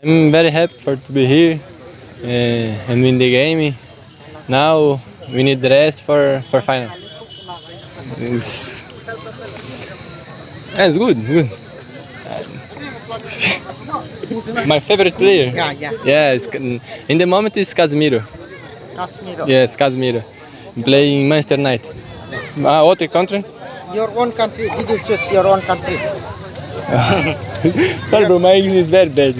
I'm very happy to be here and win the game. Now we need the rest for final. It's, it's good. It's good. My favorite player. Yeah. In the moment it's Casemiro. Yes, Casemiro. Playing Manchester United. Other country? Your own country. Did you choose your own country? Sorry, bro. My English is very bad.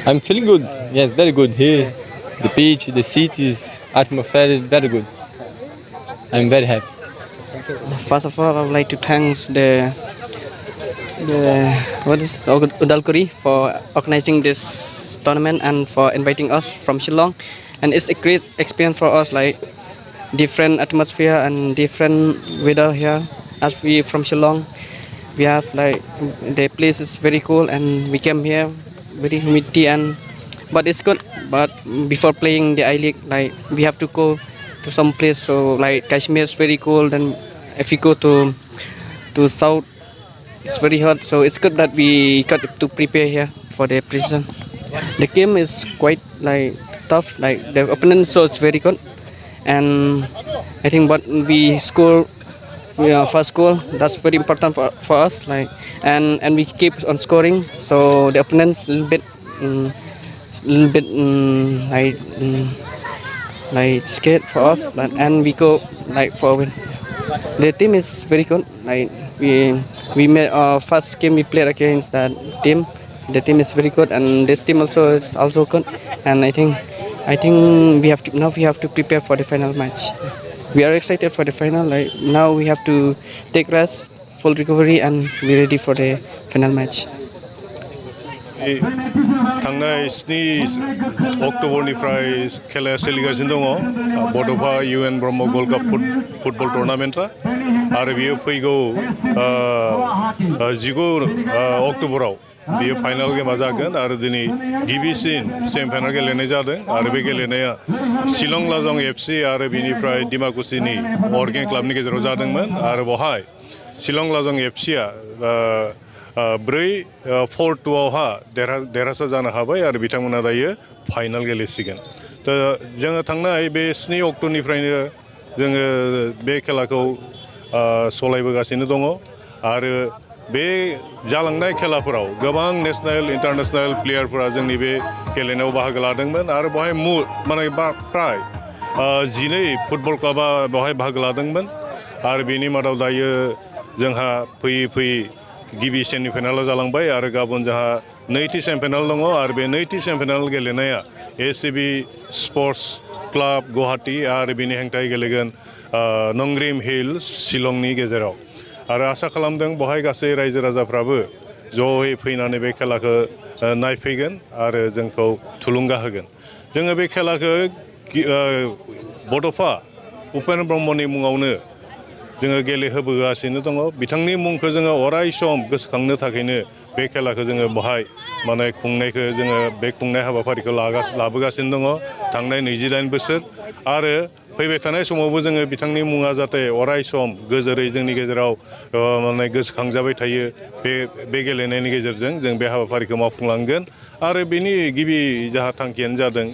I'm feeling good. Yes, very good here. The beach, the cities, atmosphere is very good. I'm very happy. First of all, I would like to thank the Udalguri for organizing this tournament and for inviting us from Shillong. And it's a great experience for us, like different atmosphere and different weather here. As we from Shillong, we have like the place is very cool, and we came here very humidity but it's good. But before playing the I League, like we have to go to some place. So like Kashmir is very cold, and if we go to south, it's very hot. So it's good that we got to prepare here for the prison. The game is quite like tough. Like the opponent, so it's very good, and I think what we score. First goal, that's very important for us, like and we keep on scoring, so the opponents a little bit like scared for us, and we go like for win. The team is very good, like we made our first game we played against that team. The team is very good, and this team also is also good, and I think we have to prepare for the final match. We are excited for the final. Like now we have to take rest, full recovery, and be ready for the final match. थांनाय 7 अक्ट'बरनिफ्राय खेलाया सोलिगासिनो दङ बड'फा UN Brahma gold cup football टुर्नामेन्टआ आरो बियो फैगौ 19 अक्ट'बराव बियो फाइनाल गेमा जागोन आरो दिनै गिबिसिन सेमिफाइनाल गेलेनाय जादों आरो बे गेलेनाया शिलं लाजं FC आरो बिनिफ्राय डिमाकुसिनि अर्गें क्लाबनि गेजेराव जादोंमोन आरो बहाय शिलं लाजं FCआ 4-2आवहा देरहासार जानो हाबाय आरो बिथांमोना दायो फाइनाल गेलेसिगोन दा जोङो थांनाय बे 7 अक्ट'निफ्रायनो जोङो बे खेलाखौ सलायबोगासिनो दङ आरो बे जालांनाय खेलाफोराव गोबां नेशनेल इन्टारनेशनेल प्लेयारफोरा जोंनि बे गेलेनायाव बाहागो लादोंमोन आरो बेवहाय माने प्राय 12 फुटबल क्लाबा बेवहाय बाहागो लादोंमोन आरो बेनि मादाव दायो जोंहा फैयै गिबि सेमिफाइनालाव जालांबाय आरो गाबोन जोंहा नैथि सेमिफाइनाल दङ आरो बे नैथि सेमिफाइनाल गेलेनाया ACB स्पर्ट्स क्लाब गुवाहाटी आरो बेनि हेंथायै गेलेगोन नंग्रिम हिल्स शिलंनि गेजेराव आरो आसा खालामदों बहाय गासै रायजो राजाफ्राबो जयै फैनानै बे खेलाखौ नायफैगोन आरो जोंखौ थुलुंगा होगोन जोङो बे खेलाखौ बड'फा उपेन्द्र ब्रह्मनि मुङावनो जोङो गेलेहोबोगासिनो दङ बिथांनि मुंखौ जोङो अराय सम गोसोखांनो थाखायनो बे खेलाखौ जोङो बहाय माने खुंनायखौ जोङो बे खुंनाय हाबाफारिखौ लाबोगासिनो दङ थांनाय 28 बोसोर आरो फैबाय थानाय समावबो जोङो बिथांनि मुङा जाहाथे अराय सम गोजोरै जोंनि गेजेराव माने गोसोखांजाबाय थायो बे गेलेनायनि गेजेरजों जों बे हाबाफारिखौ मावफुंलांगोन आरो बेनि गिबि जाहा थांखियानो जादों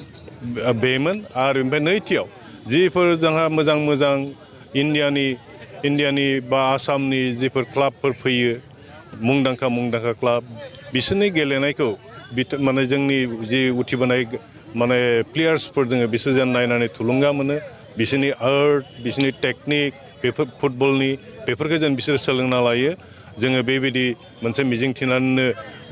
बेमोन आरो ओमफ्राय नैथियाव जिफोर जोंहा मोजां इन्डियानि बा आसामनि जिफोर क्लाबफोर फैयो मुंदांखा क्लाब बिसोरनि गेलेनायखौ माने जोंनि जि उथिबोनाय माने प्लेयार्सफोर दङ बिसोर जेन नायनानै थुलुंगा मोनो बिसोरनि आर्ट बिसोरनि टेकनिक बेफोर फुटबलनि बेफोरखौ जेन बिसोर सोलोंना लायो जोङो बेबायदि मोनसे मिजिं थिनानैनो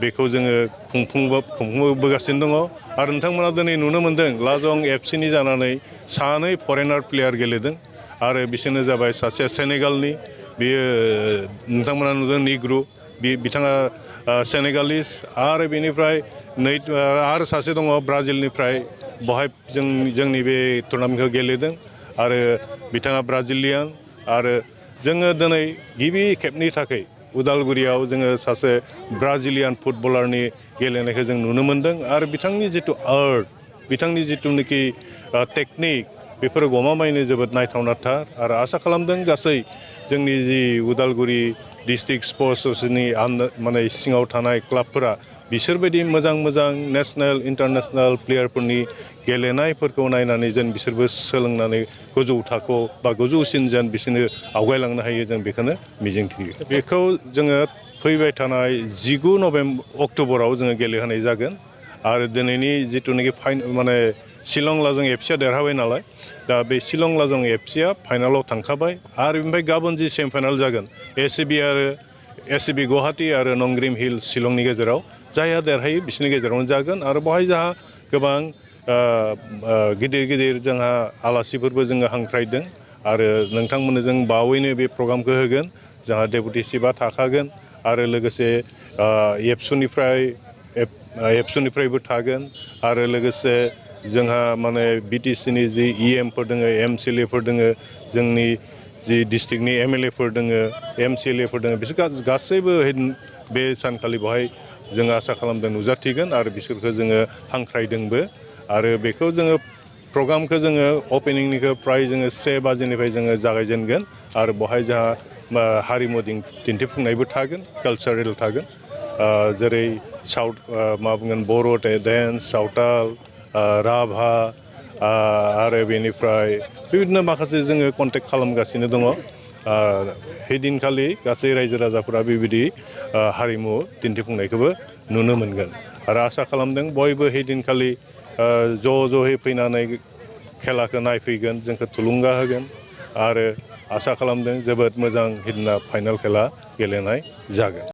बेखौ जोङो खुंफुंबोगासिनो दङ आरो नोंथांमोना दिनै नुनो मोन्दों लाजं FCनि जानानै 2 फरेनार प्लेयार गेलेदों आरो बिसोरनो जाबाय सासे सेनेगालनि बियो नोंथांमोना नुदों निग्रु बिथाङा सेनेगालिस आरो बेनिफ्राय आरो सासे दङ ब्राजिलनिफ्राय बहाय जोंनि बे टुर्नामेन्टखौ गेलेदों आरो बिथाङा ब्राजिलियान आरो जोङो दिनै गिबि खेबनि थाखाय उदालगुरियाव जोङो सासे ब्राजिलियान फुटबलारनि गेलेनायखौ जों नुनो मोन्दों आरो बिथांनि जिथु आर्ट बिथांनि जिथुनाखि टेकनिक बेफोरो गमामायैनो जोबोद नायथावनाथार आरो आसा खालामदों गासै जोंनि जि उदालगुरि डिस्ट्रिक्ट स्पर्ट्स एसोसिएशननि माने सिङाव थानाय क्लाबफोरा बिसोरबायदि मोजां नेशनेल इन्टारनेशनेल प्लेयारफोरनि गेलेनायफोरखौ नायनानै जेन बिसोरबो सोलोंनानै गोजौ थाखोआव बा गोजौसिन जेन बिसोरनो आवगायलांनो हायो जों बेखौनो मिजिंथियो बेखौ जोङो फैबाय थानाय 19 अक्ट'बराव जोङो गेलेहोनाय जागोन आरो दिनैनि जिथुनाखि माने शिलं लाजों एफसिया देरहाबाय नालाय दा बे शिलं लाजों एफसिया फाइनालाव थांखाबाय आरो ओमफ्राय गाबोन जि सेमिफाइनाल जागोन एसिबि गुवाहाटी आरो नंग्रिम हिल्स शिलंनि गेजेराव जायहा देरहायो बिसोरनि गेजेरावनो जागोन आरो बेवहाय जोंहा गोबां गिदिर जोंहा आलासिफोरबो जोङो हांख्रायदों आरो नोंथांमोननो जों बावैनो बे प्रग्रामखौ होगोन जोंहा डेपुटि चिफआ थाखागोन आरो लोगोसे एबसुनिफ्रायबो थागोन आरो लोगोसे जोंहा माने बिटिसिनि जि इएमफोर दङ एमसिएलएफोर दङ जोंनि जि डिस्ट्रिक्टनि एमएलएफोर दङ एमसिएलएफोर दङ बिसोर गासैबो बे सानखालि बेवहाय जों आसा खालामदों नुजाथिगोन आरो बिसोरखौ जोङो हांख्रायदोंबो आरो बेखौ जोङो प्रग्रामखौ जोङो अपेनिंनिखौ फ्राय जोङो 1 बाजिनिफ्राय जोङो जागायजेनगोन आरो बेवहाय जोंहा हारिमु दिन्थिफुंनायबो थागोन कालचारेल थागोन जेरै मा बुंगोन बर' डेन्स सावताल राभा आरो बेनिफ्राय बेबायदिनो माखासे जोङो कन्टेक्ट खालामगासिनो दङ हैदिनखालि गासै रायजो राजाफोरा बेबायदि हारिमु दिन्थिफुंनायखौबो नुनो मोनगोन आरो आसा खालामदों बयबो हैदिनखालि ज'यै फैनानै खेलाखौ नायफैगोन जोंखौ थुलुंगा होगोन आरो आसा खालामदों जोबोद मोजां हैदिना फाइनाल खेला गेलेनाय जागोन